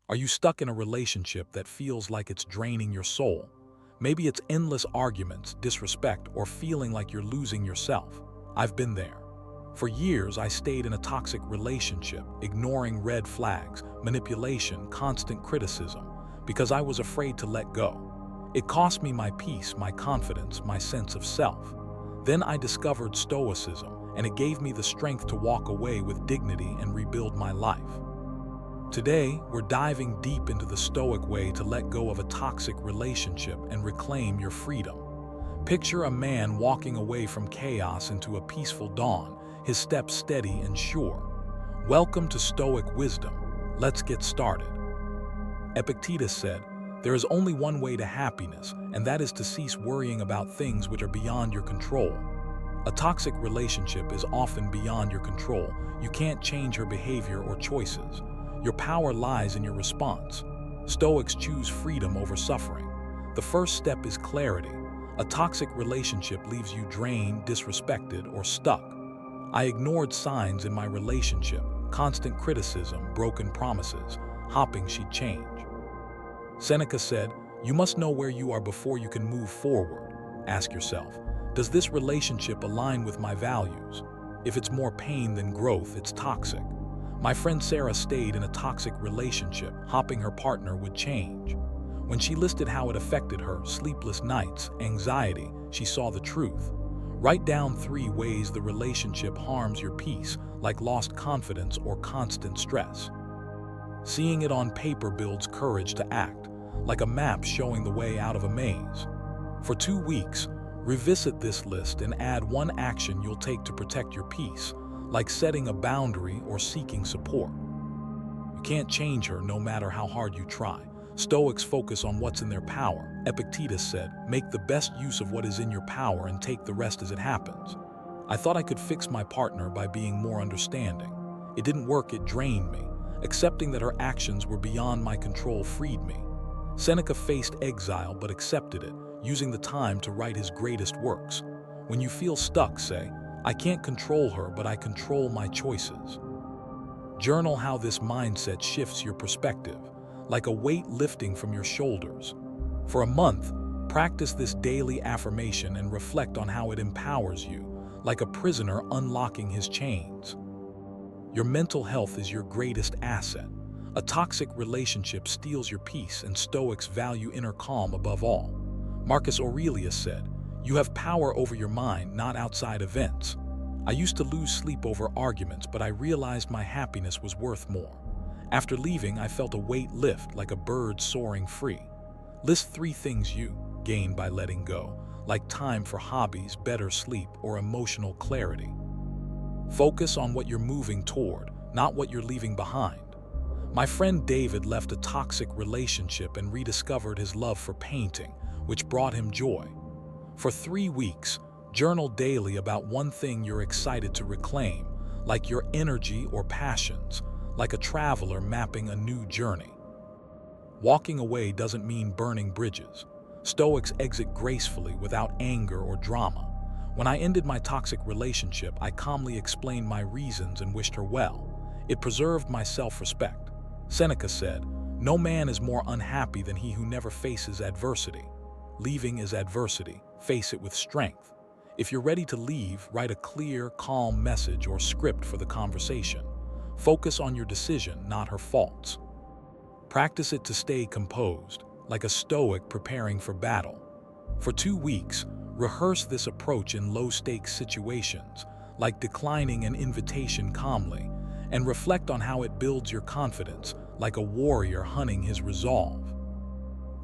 Are you stuck in a relationship that feels like it's draining your soul? Maybe it's endless arguments, disrespect, or feeling like you're losing yourself. I've been there. For years, I stayed in a toxic relationship, ignoring red flags, manipulation, constant criticism, because I was afraid to let go. It cost me my peace, my confidence, my sense of self. Then I discovered Stoicism, and it gave me the strength to walk away with dignity and rebuild my life. Today, we're diving deep into the Stoic way to let go of a toxic relationship and reclaim your freedom. Picture a man walking away from chaos into a peaceful dawn, his steps steady and sure. Welcome to Stoic wisdom. Let's get started. Epictetus said, "There is only one way to happiness, and that is to cease worrying about things which are beyond your control." A toxic relationship is often beyond your control. You can't change her behavior or choices. Your power lies in your response. Stoics choose freedom over suffering. The first step is clarity. A toxic relationship leaves you drained, disrespected, or stuck. I ignored signs in my relationship, constant criticism, broken promises, hoping she'd change. Seneca said, "You must know where you are before you can move forward." Ask yourself, does this relationship align with my values? If it's more pain than growth, it's toxic. My friend Sarah stayed in a toxic relationship, hoping her partner would change. When she listed how it affected her, sleepless nights, anxiety, she saw the truth. Write down 3 ways the relationship harms your peace, like lost confidence or constant stress. Seeing it on paper builds courage to act, like a map showing the way out of a maze. For 2 weeks, revisit this list and add 1 action you'll take to protect your peace, like setting a boundary or seeking support. You can't change her no matter how hard you try. Stoics focus on what's in their power. Epictetus said, "Make the best use of what is in your power and take the rest as it happens." I thought I could fix my partner by being more understanding. It didn't work, it drained me. Accepting that her actions were beyond my control freed me. Seneca faced exile but accepted it, using the time to write his greatest works. When you feel stuck, say, "I can't control her, but I control my choices." Journal how this mindset shifts your perspective, like a weight lifting from your shoulders. For a month, practice this daily affirmation and reflect on how it empowers you, like a prisoner unlocking his chains. Your mental health is your greatest asset. A toxic relationship steals your peace, and Stoics value inner calm above all. Marcus Aurelius said, "You have power over your mind, not outside events." I used to lose sleep over arguments, but I realized my happiness was worth more. After leaving, I felt a weight lift, like a bird soaring free. List 3 things you gain by letting go, like time for hobbies, better sleep, or emotional clarity. Focus on what you're moving toward, not what you're leaving behind. My friend David left a toxic relationship and rediscovered his love for painting, which brought him joy. For 3 weeks, journal daily about 1 thing you're excited to reclaim, like your energy or passions, like a traveler mapping a new journey. Walking away doesn't mean burning bridges. Stoics exit gracefully without anger or drama. When I ended my toxic relationship, I calmly explained my reasons and wished her well. It preserved my self-respect. Seneca said, "No man is more unhappy than he who never faces adversity." Leaving is adversity. Face it with strength. If you're ready to leave, write a clear, calm message or script for the conversation. Focus on your decision, not her faults. Practice it to stay composed, like a Stoic preparing for battle. For 2 weeks, rehearse this approach in low-stakes situations, like declining an invitation calmly, and reflect on how it builds your confidence, like a warrior hunting his resolve.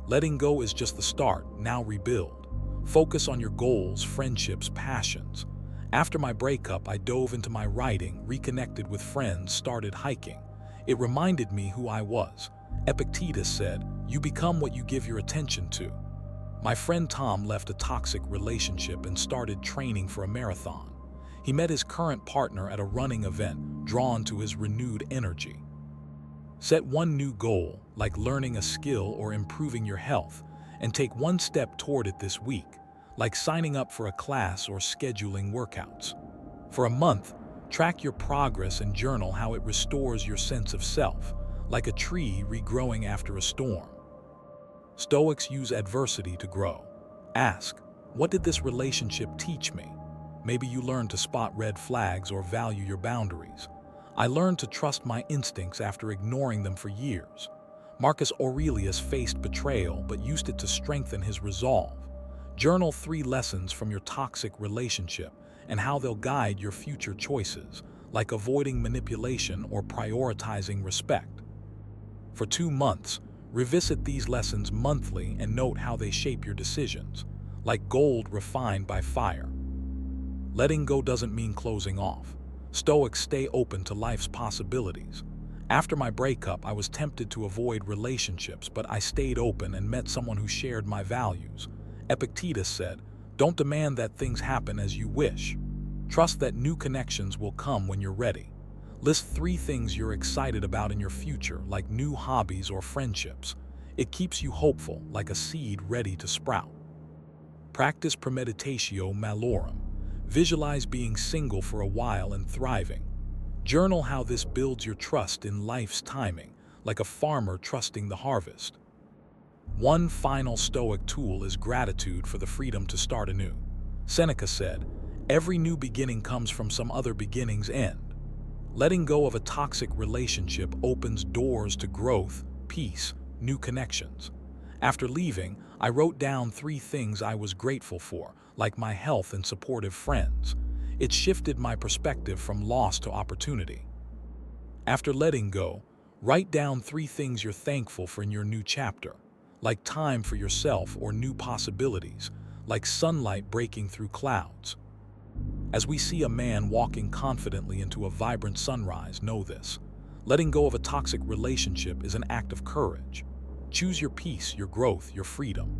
Letting go is just the start, now rebuild. Focus on your goals, friendships, passions. After my breakup, I dove into my writing, reconnected with friends, started hiking. It reminded me who I was. Epictetus said, "You become what you give your attention to." My friend Tom left a toxic relationship and started training for a marathon. He met his current partner at a running event, drawn to his renewed energy. Set 1 new goal, like learning a skill or improving your health, and take 1 step toward it this week, like signing up for a class or scheduling workouts. For a month, track your progress and journal how it restores your sense of self, like a tree regrowing after a storm. Stoics use adversity to grow. Ask, what did this relationship teach me? Maybe you learned to spot red flags or value your boundaries. I learned to trust my instincts after ignoring them for years. Marcus Aurelius faced betrayal but used it to strengthen his resolve. Journal 3 lessons from your toxic relationship and how they'll guide your future choices, like avoiding manipulation or prioritizing respect. For 2 months, revisit these lessons monthly and note how they shape your decisions, like gold refined by fire. Letting go doesn't mean closing off. Stoics stay open to life's possibilities. After my breakup, I was tempted to avoid relationships, but I stayed open and met someone who shared my values. Epictetus said, "Don't demand that things happen as you wish. Trust that new connections will come when you're ready." List 3 things you're excited about in your future, like new hobbies or friendships. It keeps you hopeful, like a seed ready to sprout. Practice premeditatio malorum. Visualize being single for a while and thriving. Journal how this builds your trust in life's timing, like a farmer trusting the harvest. One final Stoic tool is gratitude for the freedom to start anew. Seneca said, "Every new beginning comes from some other beginning's end." Letting go of a toxic relationship opens doors to growth, peace, new connections. After leaving, I wrote down 3 things I was grateful for, like my health and supportive friends. It shifted my perspective from loss to opportunity. After letting go, write down 3 things you're thankful for in your new chapter, like time for yourself or new possibilities, like sunlight breaking through clouds. As we see a man walking confidently into a vibrant sunrise, know this: letting go of a toxic relationship is an act of courage. Choose your peace, your growth, your freedom.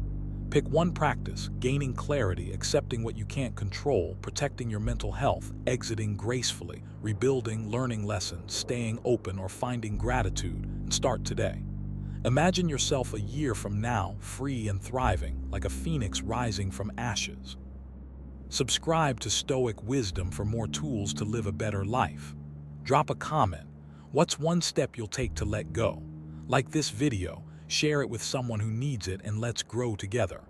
Pick one practice: gaining clarity, accepting what you can't control, protecting your mental health, exiting gracefully, rebuilding, learning lessons, staying open, or finding gratitude, and start today. Imagine yourself a year from now, free and thriving, like a phoenix rising from ashes. Subscribe to Stoic Wisdom for more tools to live a better life. Drop a comment. What's one step you'll take to let go? Like this video, share it with someone who needs it, and let's grow together.